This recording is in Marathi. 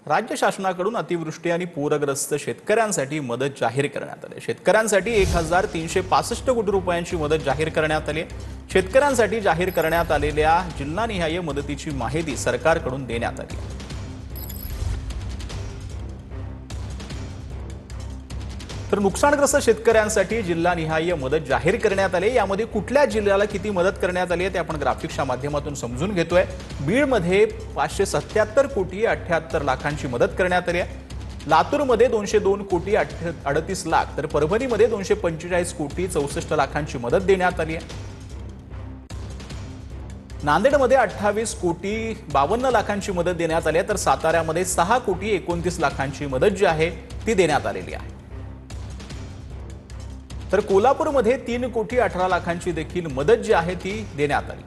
राज्य शासनाकडून अतिवृष्टी आणि पूरग्रस्त शेतकऱ्यांसाठी मदत जाहीर करण्यात आली। शेतकऱ्यांसाठी 1365 कोटी रुपयांची मदत जाहीर करण्यात आली। शेतकऱ्यांसाठी जाहीर करण्यात आलेल्या जिल्हानिहाय मदतीची माहिती सरकारकडून देण्यात आली। तर नुकसानग्रस्त शेतकऱ्यांसाठी जिल्हानिहाय मदत जाहीर करण्यात आली। यामध्ये कुठल्या जिल्ह्याला किती मदत करण्यात आली आहे ते आपण ग्राफिक्सच्या माध्यमातून समजून घेतोय। बीडमध्ये 577 कोटी 78 लाखांची मदत करण्यात आली आहे। लातूरमध्ये 202 कोटी 38 लाख तर परभणीमध्ये 245 कोटी 64 लाखांची मदत देण्यात आली आहे। नांदेडमध्ये 28 कोटी 52 लाखांची मदत देण्यात आली आहे, तर साताऱ्यामध्ये 6 कोटी 29 लाखांची मदत जी आहे ती देण्यात आलेली आहे। तर कोल्हापूरमध्ये 3 कोटी 18 लाखांची देखील मदत जी आहे ती देण्यात आली।